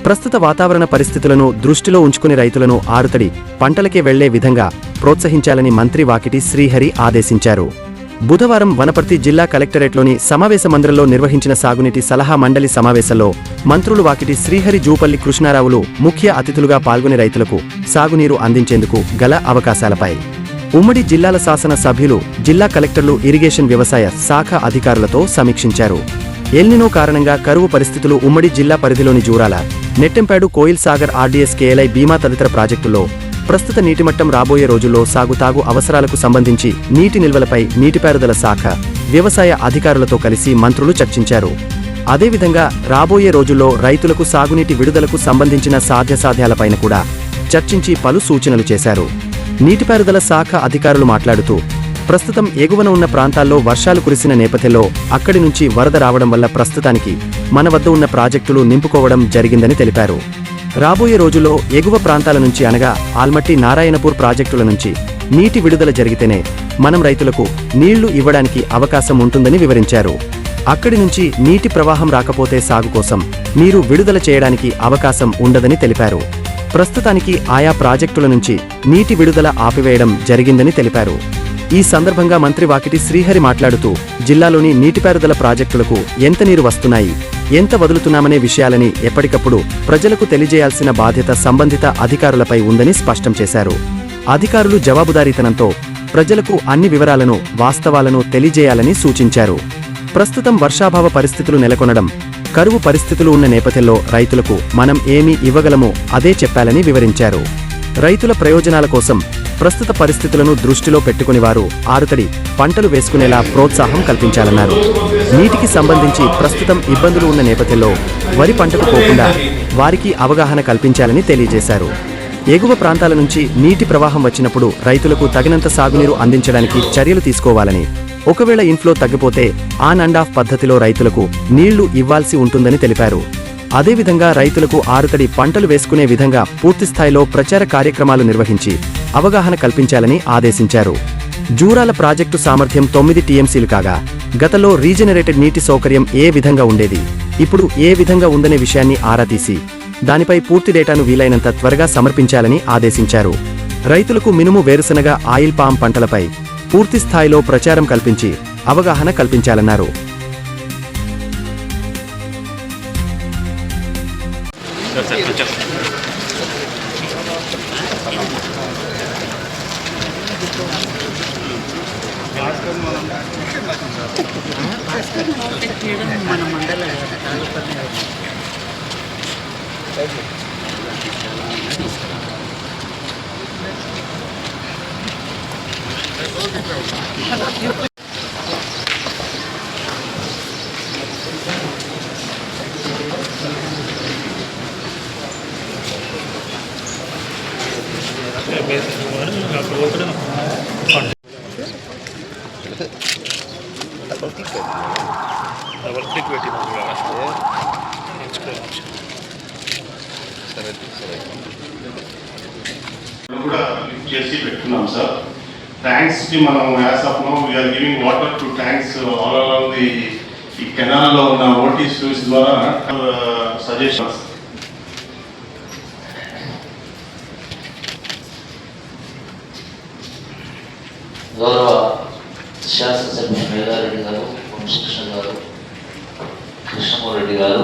ప్రస్తుత వాతావరణ పరిస్థితులను దృష్టిలో ఉంచుకుని రైతులను ఆరుతడి పంటలకే వెళ్లే విధంగా ప్రోత్సహించాలని మంత్రి వాకిటి శ్రీహరి ఆదేశించారు. బుధవారం వనపర్తి జిల్లా కలెక్టరేట్లోని సమావేశ మందిరంలో నిర్వహించిన సాగునీటి సలహా మండలి సమావేశంలో మంత్రులు వాకిటి శ్రీహరి, జూపల్లి కృష్ణారావులు ముఖ్య అతిథులుగా పాల్గొని రైతులకు సాగునీరు అందించేందుకు గల అవకాశాలపై ఉమ్మడి జిల్లాల శాసన సభ్యులు, జిల్లా కలెక్టర్లు, ఇరిగేషన్ వ్యవసాయ శాఖ అధికారులతో సమీక్షించారు. ఎల్నినో కారణంగా కరువు పరిస్థితులు ఉమ్మడి జిల్లా పరిధిలోని జూరాల, నెట్టెంపాడు, కోయిల్ సాగర్, ఆర్డీఎస్, కేఎల్ఐ, భీమా తదితర ప్రాజెక్టుల్లో ప్రస్తుత నీటిమట్టం రాబోయే రోజుల్లో తాగు అవసరాలకు సంబంధించి నీటి నిల్వలపై నీటిపారుదల శాఖ, వ్యవసాయ అధికారులతో కలిసి మంత్రులు చర్చించారు. అదేవిధంగా రాబోయే రోజుల్లో రైతులకు సాగునీటి విడుదలకు సంబంధించిన సాధ్యాసాధ్యాలపైన కూడా చర్చించి పలు సూచనలు చేశారు. నీటిపారుదల శాఖ అధికారులు మాట్లాడుతూ, ప్రస్తుతం ఎగువన ఉన్న ప్రాంతాల్లో వర్షాలు కురిసిన నేపథ్యంలో అక్కడి నుంచి వరద రావడం వల్ల ప్రస్తుతానికి మన వద్ద ఉన్న ప్రాజెక్టులు నింపుకోవడం జరిగిందని తెలిపారు. రాబోయే రోజుల్లో ఎగువ ప్రాంతాల నుంచి అనగా ఆల్మట్టి, నారాయణపూర్ ప్రాజెక్టుల నుంచి నీటి విడుదల జరిగితేనే మనం రైతులకు నీళ్లు ఇవ్వడానికి అవకాశం ఉంటుందని వివరించారు. అక్కడి నుంచి నీటి ప్రవాహం రాకపోతే సాగు కోసం నీరు విడుదల చేయడానికి అవకాశం ఉండదని తెలిపారు. ప్రస్తుతానికి ఆయా ప్రాజెక్టుల నుంచి నీటి విడుదల ఆపివేయడం జరిగిందని తెలిపారు. ఈ సందర్భంగా మంత్రి వాకిటి శ్రీహరి మాట్లాడుతూ, జిల్లాలోని నీటిపారుదల ప్రాజెక్టులకు ఎంత నీరు వస్తున్నాయి, ఎంత వదులుతున్నామనే విషయాలని ఎప్పటికప్పుడు ప్రజలకు తెలియజేయాల్సిన బాధ్యత సంబంధిత అధికారులపై ఉందని స్పష్టం చేశారు. అధికారులు జవాబుదారీతనంతో ప్రజలకు అన్ని వివరాలను, వాస్తవాలను తెలియజేయాలని సూచించారు. ప్రస్తుతం వర్షాభావ పరిస్థితులు నెలకొనడం, కరువు పరిస్థితులు ఉన్న నేపథ్యంలో రైతులకు మనం ఏమి ఇవ్వగలమో అదే చెప్పాలని వివరించారు. రైతుల ప్రయోజనాల కోసం ప్రస్తుత పరిస్థితులను దృష్టిలో పెట్టుకుని వారు ఆరుతడి పంటలు వేసుకునేలా ప్రోత్సాహం కల్పించాలన్నారు. నీటికి సంబంధించి ప్రస్తుతం ఇబ్బందులు ఉన్న నేపథ్యంలో వరి పంటకు పోకుండా వారికి అవగాహన కల్పించాలని తెలియజేశారు. ఎగువ ప్రాంతాల నుంచి నీటి ప్రవాహం వచ్చినప్పుడు రైతులకు తగినంత సాగునీరు అందించడానికి చర్యలు తీసుకోవాలని, ఒకవేళ ఇన్ఫ్లో తగ్గిపోతే ఆన్ అండ్ ఆఫ్ పద్ధతిలో రైతులకు నీళ్లు ఇవ్వాల్సి ఉంటుందని తెలిపారు. అదేవిధంగా రైతులకు ఆరుతడి పంటలు వేసుకునే విధంగా పూర్తిస్థాయిలో ప్రచార కార్యక్రమాలు నిర్వహించి అవగాహన కల్పించాలని ఆదేశించారు. జూరాల ప్రాజెక్టు సామర్థ్యం 9 టీఎంసీలు కాగా గతంలో రీజనరేటెడ్ నీటి సౌకర్యం ఏ విధంగా ఉండేది, ఇప్పుడు ఏ విధంగా ఉందనే విషయాన్ని ఆరా తీసి దానిపై పూర్తి డేటాను వీలైనంత త్వరగా సమర్పించాలని ఆదేశించారు. రైతులకు మినుము, వేరుశనగ, ఆయిల్ పామ్ పంటలపై పూర్తి స్థాయిలో ప్రచారం కల్పించి అవగాహన కల్పించాలన్నారు. మన మండల డబల్ క్లిక్ పెట్టినా కూడా లిఫ్ట్ చేసి పెట్టుకున్నాం సార్. ట్యాంక్స్ కి మనం as of now we are giving water to tanks all around the ఈ కెనాల్ లో ఉన్న ఓటీ స్విచ్ ద్వారా సజెషన్స్. గౌరవ శాసనసభ్యులు మేఘారెడ్డి గారు, వంశకృష్ణ గారు, కృష్ణమూరెడ్డి గారు,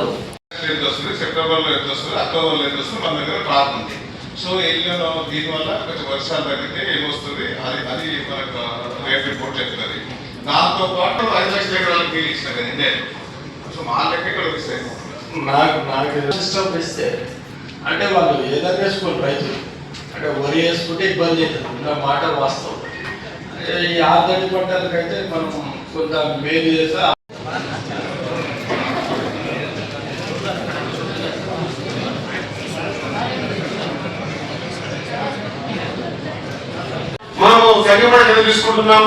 సెప్టెంబర్లో ఎంత వస్తుంది, అక్టోబర్లో ఎంత వస్తుంది, మన దగ్గర టాప్ ఉంది. సో ఎల్లిలో దీనివల్ల కొంచెం వర్షాలు తగ్గితే ఏమొస్తుంది అది మనకు రేట్ రిపోర్ట్ చెప్తుంది. దాంతో పాటు 5 లక్షల ఎకరాలకు నీళ్ళు ఇచ్చిన కదా ఇండియా. సో మా లెక్క ఇక్కడ ఇస్తాయి. నాకు సిస్టమ్ ఇస్తే అంటే వాళ్ళు ఏదైనా వేసుకోరు రైతులు, అంటే వరి వేసుకుంటే ఇబ్బంది అవుతుంది. నా మాట వాస్తవం. ఈ ఆర్గానిక్ పంటలకైతే మనం కొంత మేలు చేస్తే మనము సంగమడ కింద తీసుకుంటున్నాం,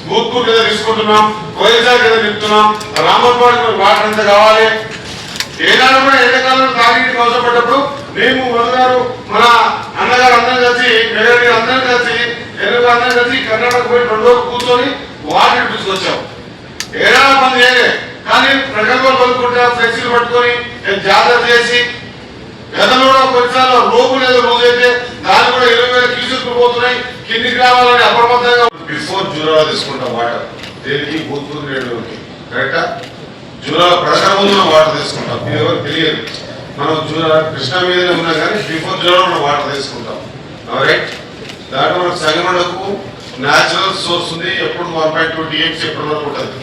భూత్పూర్ కింద తీసుకుంటున్నాం, వైజాగ్ కింద తిప్పుతున్నాం, రామపాడు వాటర్ ఎంత కావాలి. ఏనాడు కూడా ఎండాకాలంలో తాగిటి అవసరపడ్డప్పుడు మేము మొదగారు మన అన్నగారు అందరం కలిసి, మెదడు అందరం కలిసి, ఎరువు అందరం కలిసి కర్ణాటక పోయి 2 రోజులు కూర్చొని వాటర్ తీసుకొచ్చాం. ఏడాది మంది ఏదే కానీ ప్రగల్భాలు పలుకుంటా ఫ్లెక్సీలు పట్టుకొని జాగ్రత్త చేసి గతంలో కూడా కొన్నిసార్లు రోగు లేదా రోజు అయితే దాన్ని కూడా 20,000 క్యూసెక్లు పోతున్నాయి. కింది గ్రామాలని అప్రమత్తంగా బిఫోర్ జూరాల తీసుకుంటాం వాటర్ దేనికి భూతూరు రేడుకి కరెక్టా. జూరాల పడక ముందు వాటర్ తీసుకుంటాం. ఇది ఎవరు తెలియదు. మనం కృష్ణా మీదనే ఉన్నాం కానీ బిఫోర్ జూరాల మనం వాటర్ తీసుకుంటాం. రైట్. దాంట్లో మనకు సంగమకు న్యాచురల్ సోర్స్ ఉంది. ఎప్పుడు 1.2 TMC ఎప్పుడు వరకు ఉంటుంది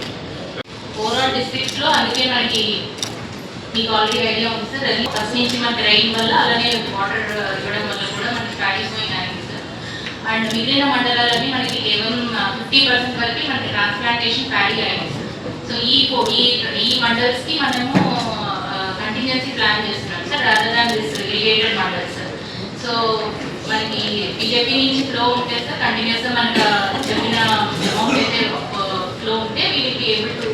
ఓవరాల్ డిస్ట్రిక్ట్ లో. అందుకే మనకి మీకు ఆల్రెడీ ఐడియా ఉంది సార్. ఫస్ట్ నుంచి మనకి రైన్ వల్ల అలానే వాటర్ ఇవ్వడం వల్ల కూడా మనకి స్టార్టింగ్ పోయింగ్ అయింది సార్. అండ్ మిగిలిన మండలాలన్నీ మనకి కేవలం 50% వరకు మనకి ట్రాన్స్ప్లాంటేషన్ ప్యాడీ అయింది సార్. సో ఈ మండల్స్ కి మనము కంటింజెన్సీ ప్లాన్ చేస్తున్నాం sir, rather than this irrigated mandals sir. So మనకి బీజేపీ నుంచి ఫ్లో ఉంటే సార్ కంటిన్యూస్గా మనకు చెప్పిన అమౌంట్ అయితే ఫ్లో ఉంటే we will be able to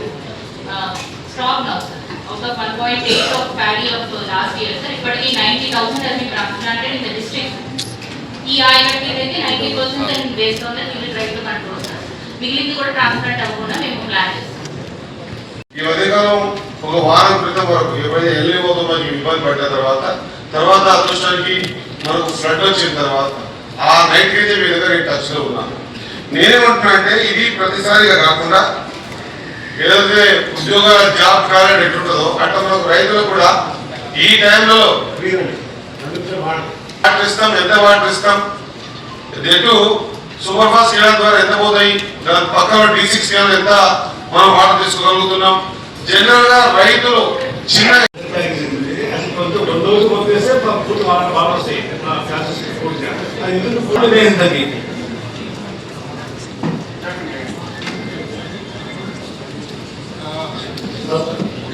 stop now sir. Out of 1.8 of paddy of last year, sir, ఇప్పటికి 90,000 has been transplanted in the district. ఈ ఆయనకి అయితే 90% and based on that we will try to control sir. మిగిలింది కూడా transplant అవ్వకుండా మేము plan చేస్తాం. ఈ మధ్యకాలం ఒక వారం క్రితం వరకు ఎప్పుడైతే వెళ్ళిపోతాం మనకి ఇబ్బంది పడ్డ తర్వాత అదృష్టానికి మనకు ఫ్లడ్ వచ్చిన తర్వాత ఆ నైట్ అయితే మీ దగ్గర టచ్ లో ఉన్నాను. నేనేమంటున్నా అంటే ఇది ప్రతిసారిగా కాకుండా ఏదైతే ఉద్యోగ జాబ్ కాలేజ్ ఎట్లుంటుందో అట్లా మనకు రైతులకు కూడా ఈ టైంలో వాటర్ ఇస్తాం. ఎంత వాటర్ ఇస్తాం ఎటు సూపర్ ఫాస్ట్ చేయడం ద్వారా ఎంత పోతాయి, దాని పక్కన D6 కేవలం ఎంత మనం వాటర్ తీసుకోగలుగుతున్నాం. జనరల్ గా రైతులు చిన్న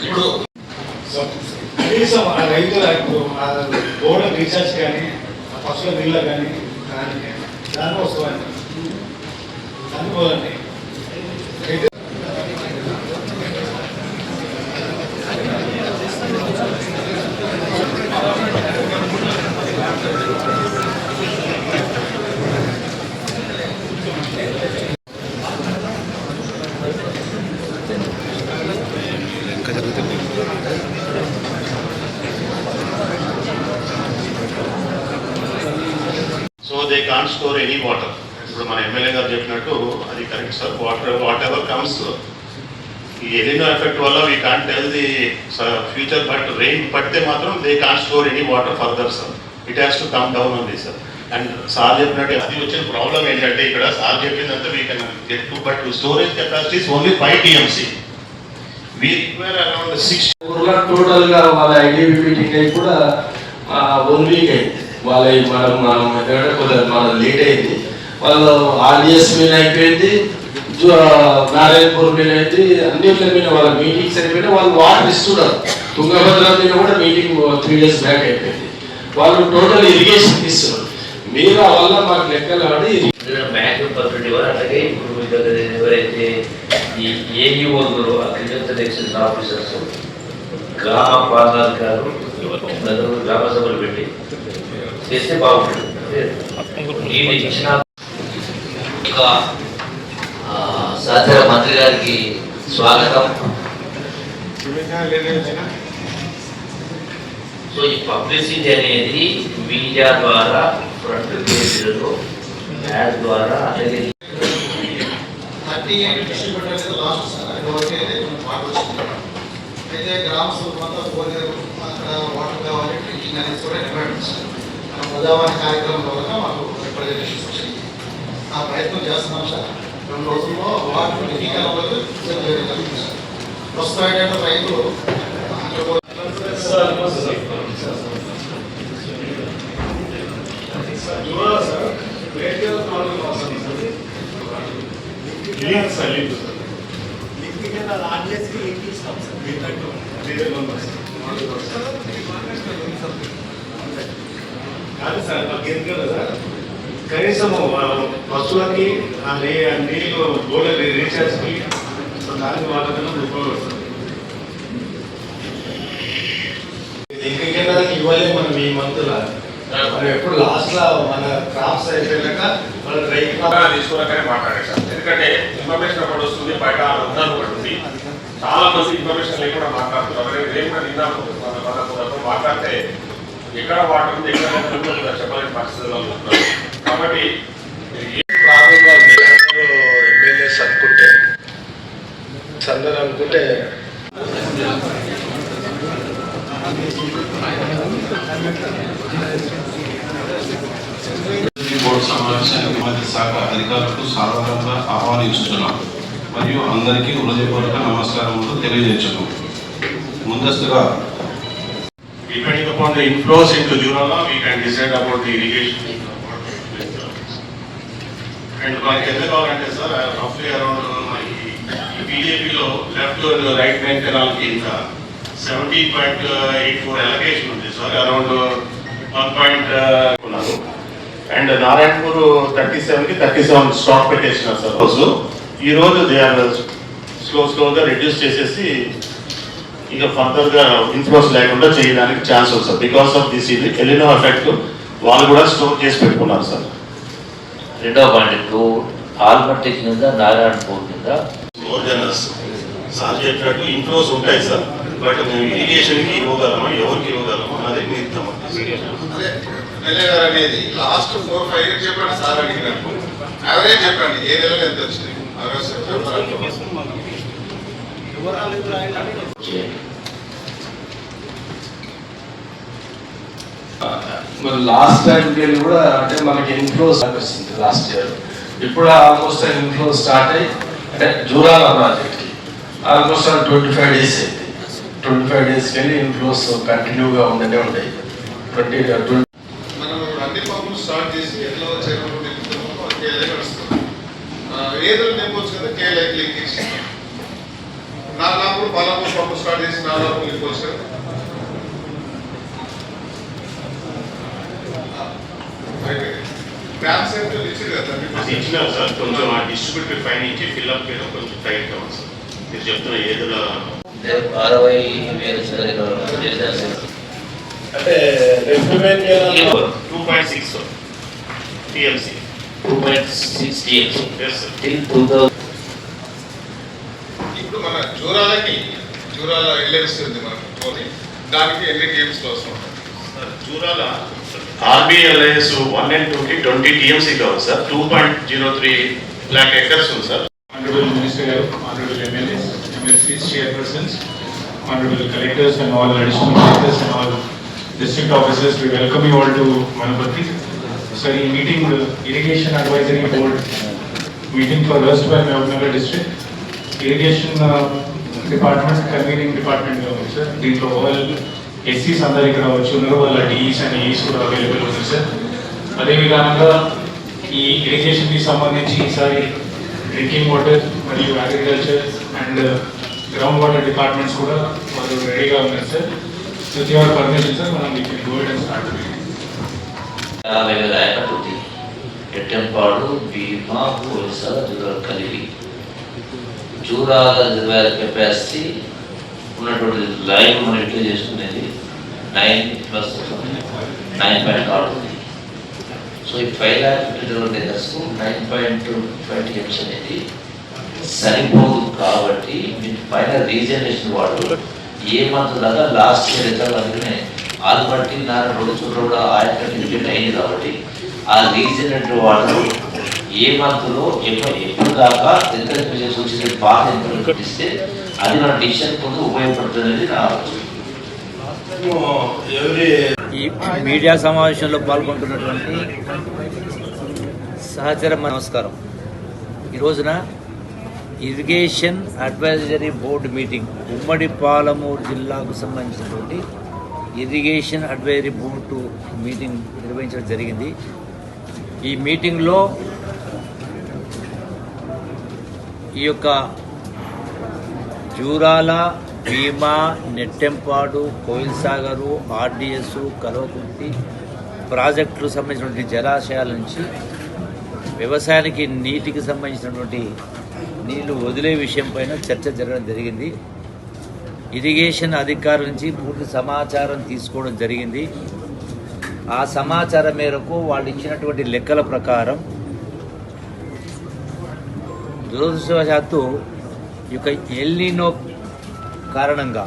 ఇప్పుడు కనీసం ఆ రైతులకు బోర్డు రీఛార్జ్ కానీ పశువుల నీళ్ళ కానీ దాని వస్తామండి అనుకోదండి. So they can't store any water. ఇప్పుడు మన ఎమ్మెల్యే గారు చెప్పినట్టు అది correct sir. Whatever comes ఈ ఎలినో ఎఫెక్ట్ వల్ల we can't tell the future, but rain పడితే మాత్రం they can't store any water further sir. It has to come down ఉంది సార్. అండ్ సార్ చెప్పినట్టు అది వచ్చిన ప్రాబ్లం ఏంటంటే ఇక్కడ సార్ చెప్పిందంతా we can get to, but storage capacity is only 5 TMC. We require around 6. Total గా వాళ్ళ IDB meeting అయి కూడా 1 వీక్ అయింది. వాళ్ళ మనం ఎందుకంటే కొద్దిగా మనం లేట్ అయింది. వాళ్ళు RDS మీద అయిపోయింది, నారాయణపూర్ మీద అయింది, అన్నింటి మీద వాళ్ళ మీటింగ్స్ అయిపోయినా వాళ్ళు వాటర్ ఇస్తున్నారు. తుంగభద్ర మీద కూడా మీటింగ్ 3 days బ్యాక్ అయిపోయింది. వాళ్ళు టోటల్ ఇరిగేషన్ ఇస్తున్నారు. మీరు వల్ల మాకు లెక్కలు ఆడి బ్యాంక్ పర్మిట్ ఇవ్వాలి. అలాగే ఇప్పుడు మీ దగ్గర ఎవరైతే ఈ AEOలు అగ్రికల్చర్ ఎక్స్టెన్షన్ ఆఫీసర్స్ గ్రామ పాలనాధికారులు గ్రామ సభలు పెట్టి చేస్తే బాగుంటుంది. నేను ఇచ్చిన సహచర మంత్రి గారికి స్వాగతం. సో ఈ పబ్లిసిటీ అనేది మీడియా ద్వారా, ఫ్రంట్ పేజీలలో, యాడ్ ద్వారా, అలాగే 38 డిస్ట్రిబ్యూటర్ లాస్ట్ సార్ అది వరకే వాటర్ వస్తుంది. అయితే గ్రామ సభ్యులంతా పోలేరు, అక్కడ వాటర్ కావాలి, డ్రింకింగ్ అనేది కూడా డిమాండ్ సార్. మన గోదావరి కార్యక్రమం వల్ల మాకు రిప్రజెంటేషన్స్ వచ్చాయి. ఆ ప్రయత్నం చేస్తున్నాం సార్. 2 రోజుల్లో వాటర్ డ్రింకింగ్ జరుగుతుంది సార్. ప్రస్తుతం ఏంటంటే రైతులు కాదు సార్, మాకు ఎందుకు కదా కనీసం పశువులకి ఆ నీళ్ళు గోడ రీఛార్జ్కి దానికి వాళ్ళకన్నా ఉపయోగపడుతుంది. ఇంకెక్కడ ఇవ్వలేము మనం ఈ మంత్లో. మనం ఎప్పుడు లాస్ట్ లో మన క్రాప్స్ అయిపోయాక మన రైతు తీసుకోవాలనే మాట్లాడారు. ఎందుకంటే ఇన్ఫర్మేషన్ ఒకటి వస్తుంది, బయట అర్థాలు ఒకటి ఉంది. చాలా మంది ఇన్ఫర్మేషన్ లేకుండా మాట్లాడుతున్నారు. రేపు కూడా నిన్న మాట్లాడితే ఎక్కడ వాటర్ ఉంది ఎక్కడ చెప్పలేని పరిస్థితుల్లో ఉంటున్నారు. కాబట్టి ప్రాబ్లం ఎమ్మెల్యేస్ అనుకుంటే బోర్డు సమావేశానికి మంత్రి శాఖ అధికారులకు సాధారణంగా ఆహ్వానించుతున్నాం మరియు అందరికీ హృదయపూర్వక నమస్కారములు తెలియజేస్తున్నాం. ముందస్తుగా depending upon the inflows into Jurala, we can decide about the irrigation. And మనకి ఎంత కావాలంటే సార్ రఫ్లీ అరౌండ్ బీజేపీలో లెఫ్ట్ రైట్ బ్యాంక్ కెనాల్కి ఇంకా 17.84 అలొకేషన్ ఉంది సార్, అరౌండ్ 1. అండ్ నారాయణపూర్ 37కి 37 స్టాక్ పెట్టేసినారు సార్. ఈ రోజు దే ఆర్ స్లోగా రిడ్యూస్ చేసేసి ఇక ఫర్దర్గా ఇన్ఫ్లోస్ లేకుండా చేయడానికి ఛాన్స్ ఉంది sir. Because of this El Nino effect వాళ్ళు కూడా స్టోర్ చేసి పెట్టుకున్నారు సార్. రెండవ పాయింట్ ఆల్మట్టి కింద నారాయణపూర్ కింద సార్ చెప్పినట్టు ఇన్ఫ్లోస్ ఉంటాయి సార్, బట్ మేము ఇరిగేషన్కి ఇవ్వగలమా ఎవరికి ఇవ్వగలమా అదే మీరు అదే ఎమ్మెల్యే గారు అనేది లాస్ట్ 4-5 ఇయర్స్ చెప్పండి సార్ అడిగినట్టు యావరేజ్ చెప్పండి ఏ నెలలో ఎంత వచ్చింది మరి లాస్ట్ టైంకి వెళ్ళి కూడా అంటే మనకి ఇన్ఫ్లోస్ వచ్చింది లాస్ట్ ఇయర్. ఇప్పుడు ఆల్మోస్ట్ ఇన్ఫ్లో స్టార్ట్ అయ్యి అంటే జూరాల ప్రాజెక్ట్కి ఆల్మోస్ట్ 25 days అయింది. 25 daysకి వెళ్ళి ఇన్ఫ్లోస్ కంటిన్యూగా ఉండనే ఉంటాయి. మనం అన్ని పంపులు స్టార్ట్ చేసి ఎట్లా చెరువులు నింపుతున్నామో కేలే నడుస్తుంది. ఏదో నింపొచ్చు కదా కేలే లింకేజ్ నాలుగు పాలపూర్ పంపు స్టార్ట్ చేసి 4 నింపొచ్చు కదా. డ్యామ్ సెంటర్ ఇచ్చింది కదా ఇచ్చినారు సార్, కొంచెం ఆ డిస్ట్రిబ్యూటర్ పై నుంచి ఫిల్అప్ చేయడం కొంచెం టైట్ కావాలి సార్. మీరు చెప్తున్న ఏదో 60,000 చేశారు. అంటే 2.6 టీఎంసీ 2.6 TMC till 2000. ఇప్పుడు మన జూరాల ఎల్ఎల్సి ఉంది మనకి, దానికి ఎన్ని టీఎంసీ అవసరం ఉంటుంది సార్? జూరాల ఆర్బిఎల్ఐఎస్ 1 and 2కి 20 టీఎంసీ కావాలి సార్. 2.03 lakh acres ఉంది sir. Honorable Minister, Honorable MLAs, MLCs, Chairpersons, Honorable Collectors and all additional collectors and all district officers, we welcome you all to Manapati. Sir, in meeting the Irrigation Advisory Board meeting for West Nagar District, Irrigation Department, Convening Department ఉంది sir. దీంట్లో all SCs అందరు ఇక్కడ వచ్చి ఉన్నారు, వాళ్ళ DEs and EEs కూడా available ఉంది sir. అదే విధానంగా ఈ ఇరిగేషన్కి సంబంధించి ఈసారి డ్రింకింగ్ వాటర్ మరియు agriculture and ground water departments కూడా వాళ్ళు రెడీగా ఉన్నారు sir. With your permission sir, మనం మీకు గో అండ్ స్టార్ట్. 50,000 ఎకరాలు ఉంది. ఎట్టెంపాడు, భీమా, కోల్స, జూరాల కలిగి. జూరాల రిజర్వాయర్ కెపాసిటీ ఉన్నటువంటి లైన్ మనం ఎట్లా చేసుకునేది 9+9.6 ఉంది. సో ఈ 5,50,000 acres-కు 9.25 TMC అనేది సరిపోదు. కాబట్టి మీరు పైన రీజనరేషన్ వాళ్ళు ఏ మంత్ దాకా లాస్ట్ ఇయర్ ఎంత అందుకనే ఆల్మట్టి నారాయణ చోట్ల కూడా ఆయనకంటే రిపీట్ అయింది. కాబట్టి ఆ రీజనరేటర్ వాళ్ళు ఏ మంత్లో ఎప్పుడు దాకా ఎంత సూచించే బాధ ఎంత ఇస్తే అది మన డిసిషన్ ముందు ఉపయోగపడుతుంది అనేది నా ఆలోచన. ఈ మీడియా సమావేశంలో పాల్గొంటున్నటువంటి సహచర నమస్కారం. ఈ రోజున ఇరిగేషన్ అడ్వైజరీ బోర్డు మీటింగ్ ఉమ్మడి పాలమూరు జిల్లాకు సంబంధించినటువంటి ఇరిగేషన్ అడ్వైజరీ బోర్డు మీటింగ్ నిర్వహించడం జరిగింది. ఈ మీటింగ్లో ఈ యొక్క జూరాల, భీమా, నెట్టెంపాడు, కోయిల్సాగరు, ఆర్డిఎస్, కల్వకుర్తి ప్రాజెక్టులకు సంబంధించినటువంటి జలాశయాల నుంచి వ్యవసాయానికి నీటికి సంబంధించినటువంటి నీళ్లు వదిలే విషయం పైన చర్చ జరగడం జరిగింది. ఇరిగేషన్ అధికారుల నుంచి పూర్తి సమాచారం తీసుకోవడం జరిగింది. ఆ సమాచారం మేరకు వాళ్ళు ఇచ్చినటువంటి లెక్కల ప్రకారం దురదృష్టవశాత్తు ఈ యొక్క ఎల్నినో కారణంగా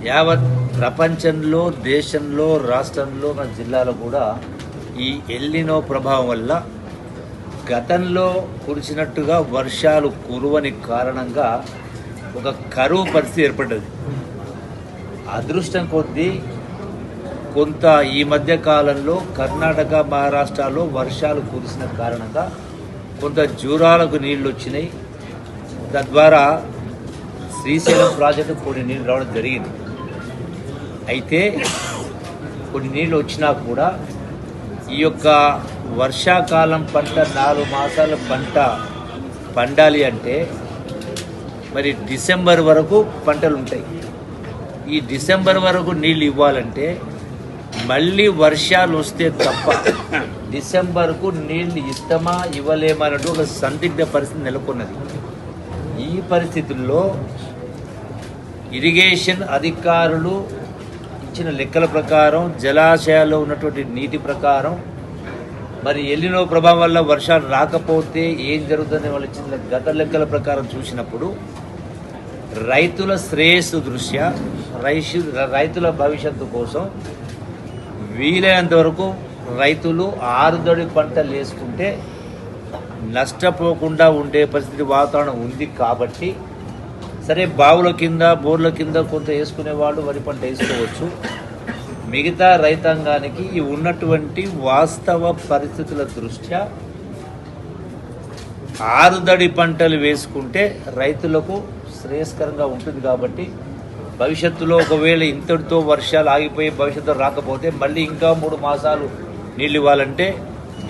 యావత్ ప్రపంచంలో, దేశంలో, రాష్ట్రంలో, మన జిల్లాలో కూడా ఈ ఎల్నినో ప్రభావం వల్ల గతంలో కురిసినట్టుగా వర్షాలు కురవని కారణంగా ఒక కరువు పరిస్థితి ఏర్పడ్డది. అదృష్టం కొద్దీ కొంత ఈ మధ్య కాలంలో కర్ణాటక, మహారాష్ట్రలో వర్షాలు కురిసిన కారణంగా కొంత జూరాలకు నీళ్లు వచ్చినాయి. తద్వారా శ్రీశైలం ప్రాజెక్టు కొన్ని నీళ్ళు రావడం జరిగింది. అయితే కొన్ని నీళ్ళు వచ్చినా కూడా ఈ యొక్క వర్షాకాలం పంట 4 మాసాల పంట పండాలి అంటే మరి డిసెంబర్ వరకు పంటలు ఉంటాయి. ఈ డిసెంబర్ వరకు నీళ్ళు ఇవ్వాలంటే మళ్ళీ వర్షాలు వస్తే తప్ప డిసెంబర్కు నీళ్ళు ఇస్తామా ఇవ్వలేమా అన్నట్టు ఒక సందిగ్ధ పరిస్థితి నెలకొన్నది. ఈ పరిస్థితుల్లో ఇరిగేషన్ అధికారులు ఇచ్చిన లెక్కల ప్రకారం, జలాశయాల్లో ఉన్నటువంటి నీటి ప్రకారం మరి ఎల్నినో ప్రభావం వల్ల వర్షాలు రాకపోతే ఏం జరుగుతుందని వాళ్ళు ఇచ్చిన గత లెక్కల ప్రకారం చూసినప్పుడు రైతుల శ్రేయస్సు దృష్ట్యా, రైతుల భవిష్యత్తు కోసం వీలైనంత వరకు రైతులు ఆరుదడి పంటలు వేసుకుంటే నష్టపోకుండా ఉండే పరిస్థితి వాతావరణం ఉంది. కాబట్టి సరే, బావుల కింద, బోర్ల కింద కొంత వేసుకునే వాళ్ళు వరి పంట వేసుకోవచ్చు. మిగతా రైతాంగానికి ఈ ఉన్నటువంటి వాస్తవ పరిస్థితుల దృష్ట్యా ఆరుదడి పంటలు వేసుకుంటే రైతులకు శ్రేయస్కరంగా ఉంటుంది. కాబట్టి భవిష్యత్తులో ఒకవేళ ఇంతటితో వర్షాలు ఆగిపోయి భవిష్యత్తులో రాకపోతే మళ్ళీ ఇంకా 3 మాసాలు నీళ్ళు ఇవ్వాలంటే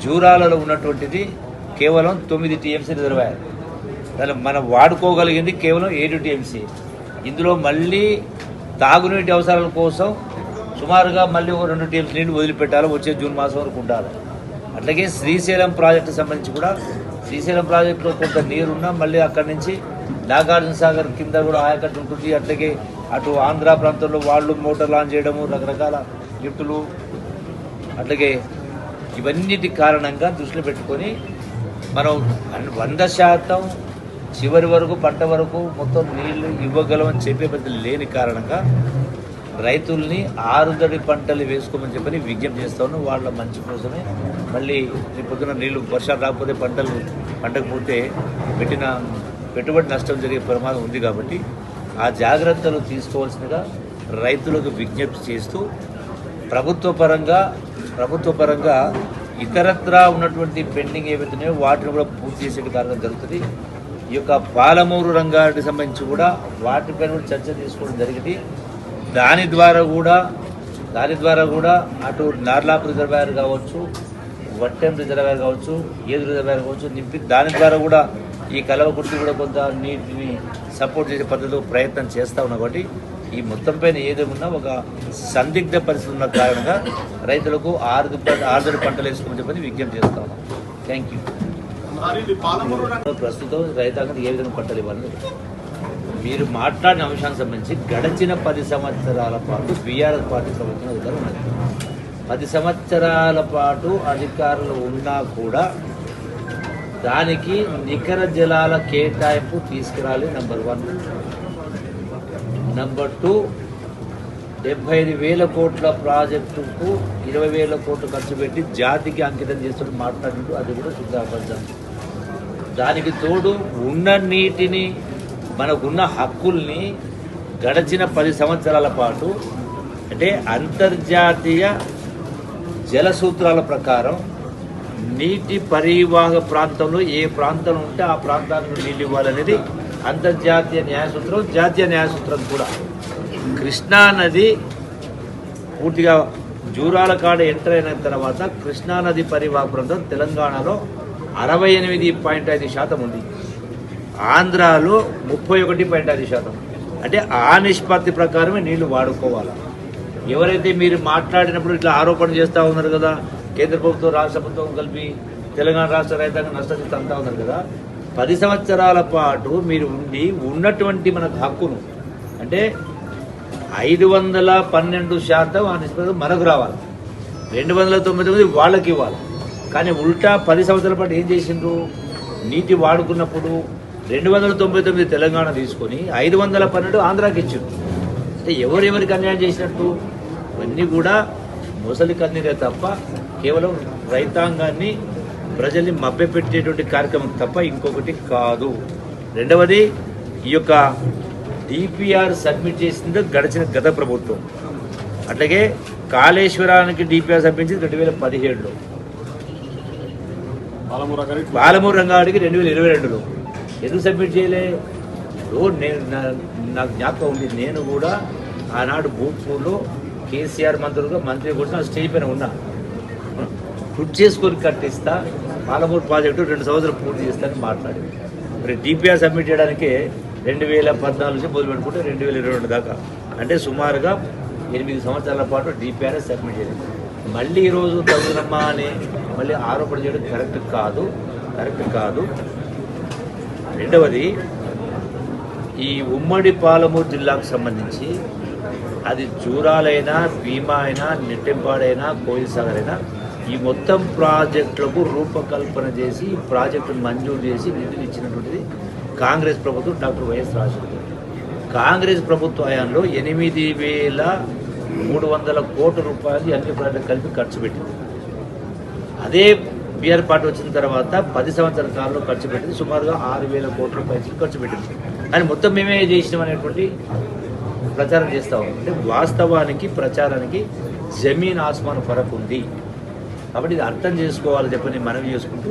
జూరాలలో ఉన్నటువంటిది కేవలం 9 టీఎంసీ రిజర్వాయర్. దాన్ని మనం వాడుకోగలిగింది కేవలం 7 టీఎంసీ. ఇందులో మళ్ళీ తాగునీటి అవసరాల కోసం సుమారుగా మళ్ళీ ఒక 2 టీఎంసీ నీళ్ళు వదిలిపెట్టాలి, వచ్చే జూన్ మాసం వరకు ఉండాలి. అట్లాగే శ్రీశైలం ప్రాజెక్టు సంబంధించి కూడా శ్రీశైలం ప్రాజెక్టులో కొంత నీరున్నా మళ్ళీ అక్కడి నుంచి నాగార్జున సాగర్ కింద కూడా ఆయకట్టు ఉంటుంది. అట్లాగే అటు ఆంధ్ర ప్రాంతంలో వాళ్ళు మోటార్ లాంచ్ చేయడము, రకరకాల లిఫ్టులు, అట్లాగే ఇవన్నిటి కారణంగా దృష్టిలో పెట్టుకొని మనం 100% చివరి వరకు పంట వరకు మొత్తం నీళ్లు ఇవ్వగలమని చెప్పే పద్ధతి లేని కారణంగా రైతుల్ని ఆరుదడి పంటలు వేసుకోమని చెప్పని విజ్ఞప్తి చేస్తాను. వాళ్ళ మంచి కోసమే మళ్ళీ పొద్దున నీళ్లు వర్షాలు రాకపోతే పంటకు పోతే పెట్టిన పెట్టుబడి నష్టం జరిగే ప్రమాదం ఉంది. కాబట్టి ఆ జాగ్రత్తలు తీసుకోవాల్సిందిగా రైతులకు విజ్ఞప్తి చేస్తూ ప్రభుత్వ పరంగా ఇతరత్రా ఉన్నటువంటి పెండింగ్ ఏవైతున్నాయో వాటిని కూడా పూర్తి చేసే కారణం జరుగుతుంది. ఈ యొక్క పాలమూరు రంగానికి సంబంధించి కూడా వాటిపైన కూడా చర్చ తీసుకోవడం జరిగింది. దాని ద్వారా కూడా అటు నార్లాపు రిజర్వాయర్ కావచ్చు, వట్టెం రిజర్వాయర్ కావచ్చు, ఏదు రిజర్వాయర్ కావచ్చు నింపి దాని ద్వారా కూడా ఈ కలవకుర్తి కూడా కొంత నీటిని సపోర్ట్ చేసే పద్ధతిలో ప్రయత్నం చేస్తూ ఉన్నాం. కాబట్టి ఈ మొత్తం పైన ఏదేమున్నా ఒక సందిగ్ధ పరిస్థితి ఉన్న కారణంగా రైతులకు ఆరుదడి పంటలు వేసుకోమని చెప్పని విజ్ఞప్తి చేస్తా ఉన్నాం. Thank you. ప్రస్తుతం రైతాంగం ఏ విధంగా పంటలు ఇవ్వాలి మీరు మాట్లాడిన అంశానికి సంబంధించి గడిచిన 10 సంవత్సరాల పాటు బీఆర్ఎస్ పార్టీ ప్రభుత్వం అధికారం ఉన్నది. 10 సంవత్సరాల పాటు అధికారులు ఉన్నా కూడా దానికి నికర జలాల కేటాయింపు తీసుకురాలి. నెంబర్ 1. నెంబర్ 2, 75,000 కోట్ల ప్రాజెక్టుకు 20,000 కోట్లు ఖర్చు పెట్టి జాతికి అంకితం చేస్తూ మాట్లాడినట్టు అది కూడా శుద్ధాపరచాలి. దానికి తోడు ఉన్న నీటిని, మనకున్న హక్కుల్ని గడిచిన 10 సంవత్సరాల పాటు అంటే అంతర్జాతీయ జల సూత్రాల ప్రకారం నీటి పరివాహక ప్రాంతంలో ఏ ప్రాంతం ఉంటే ఆ ప్రాంతానికి నీళ్ళు ఇవ్వాలనేది అంతర్జాతీయ న్యాయసూత్రం, జాతీయ న్యాయసూత్రం కూడా. కృష్ణా నది పూర్తిగా జూరాల కాడ ఎంటర్ అయిన తర్వాత కృష్ణానది పరివాహక ప్రాంతం తెలంగాణలో 68.5% ఉంది, ఆంధ్రాలో 31.5%. అంటే ఆ నిష్పత్తి ప్రకారమే నీళ్లు వాడుకోవాలి. ఎవరైతే మీరు మాట్లాడినప్పుడు ఇట్లా ఆరోపణ చేస్తూ ఉన్నారు కదా, కేంద్ర ప్రభుత్వం రాష్ట్ర ప్రభుత్వం కలిపి తెలంగాణ రాష్ట్ర రైతాంగం నష్టం అంటూ ఉన్నారు కదా, 10 సంవత్సరాల పాటు మీరు ఉన్నటువంటి మనకు హక్కును అంటే 512% ఆ నిష్పత్తి మనకు రావాలి, 299 వాళ్ళకి ఇవ్వాలి. కానీ ఉల్టా 10 సంవత్సరాల పాటు ఏం చేసిండ్రు, నీటి వాడుకున్నప్పుడు 299 తెలంగాణ తీసుకొని 512 ఆంధ్రాకి ఇచ్చిండ్రు. అంటే ఎవరెవరికి అన్యాయం చేసినట్టు ఇవన్నీ కూడా ముసలి కన్నీరే తప్ప కేవలం రైతాంగాన్ని ప్రజల్ని మభ్యపెట్టేటువంటి కార్యక్రమం తప్ప ఇంకొకటి కాదు. రెండవది ఈ యొక్క డిపిఆర్ సబ్మిట్ చేసింది గత ప్రభుత్వం. అట్లాగే కాళేశ్వరానికి డిపిఆర్ సబ్మిట్ 2017లో, పాలమూరు రంగారెడ్డికి 2022లో. ఎందుకు సబ్మిట్ చేయలే? నాకు జ్ఞాపకం ఉంది, నేను కూడా ఆనాడు భూపూర్లో కేసీఆర్ మంత్రి కూడా స్టేజ్ పైన ఉన్నా. కృషి చేసుకొని కట్టిస్తా, పాలమూరు ప్రాజెక్టు 2 సంవత్సరాలు పూర్తి చేస్తానని మాట్లాడింది. మరి డిపిఆర్ సబ్మిట్ చేయడానికి 2014 నుంచి మొదలు పెట్టుకుంటే 2022 దాకా, అంటే సుమారుగా 8 సంవత్సరాల పాటు డిపిఆర్ సబ్మిట్ చేసింది. మళ్ళీ ఈరోజు తగుదనమ్మా అని మళ్ళీ ఆరోపణ చేయడం కరెక్ట్ కాదు. రెండవది, ఈ ఉమ్మడి పాలమూరు జిల్లాకు సంబంధించి అది జూరాలైనా, భీమా అయినా, నెట్టెంపాడైనా, కోయిల్సాగర్ అయినా ఈ మొత్తం ప్రాజెక్టులకు రూపకల్పన చేసి ప్రాజెక్టును మంజూరు చేసి నిధులు ఇచ్చినటువంటిది కాంగ్రెస్ ప్రభుత్వం, డాక్టర్ వైఎస్ రాజశేఖర్. కాంగ్రెస్ ప్రభుత్వ హయాంలో 8,300 కోట్ల రూపాయలు అన్ని ప్రాజెక్టులు కలిపి ఖర్చు పెట్టింది. అదే బీఆర్ పార్టీ వచ్చిన తర్వాత 10 సంవత్సరాల కాలంలో ఖర్చు పెట్టింది సుమారుగా 6,000 కోట్ల రూపాయలు ఖర్చు పెట్టింది. కానీ మొత్తం మేమే చేసినాం అనేటువంటి ప్రచారం చేస్తా ఉన్నాం. అంటే వాస్తవానికి ప్రచారానికి జమీన్ ఆస్మాన్ ఫరక్ ఉంది. కాబట్టి ఇది అర్థం చేసుకోవాలని చెప్పని మనవి చేసుకుంటూ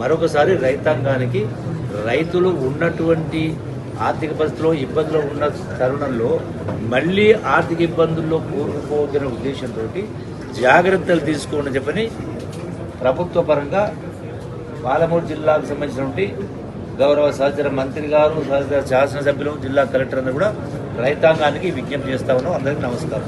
మరొకసారి రైతాంగానికి, రైతులు ఉన్నటువంటి ఆర్థిక పరిస్థితిలో ఇబ్బందులు ఉన్న తరుణంలో మళ్ళీ ఆర్థిక ఇబ్బందుల్లో కూరుకుపోతున్న ఉద్దేశంతో జాగ్రత్తలు తీసుకోండి చెప్పని ప్రభుత్వ పరంగా పాలమూరు జిల్లాకు సంబంధించినటువంటి గౌరవ సహచర మంత్రి గారు, సహచర శాసనసభ్యులు, జిల్లా కలెక్టర్ అందరూ కూడా రైతాంగానికి విజ్ఞప్తి చేస్తా ఉన్నాం. అందరికీ నమస్కారం.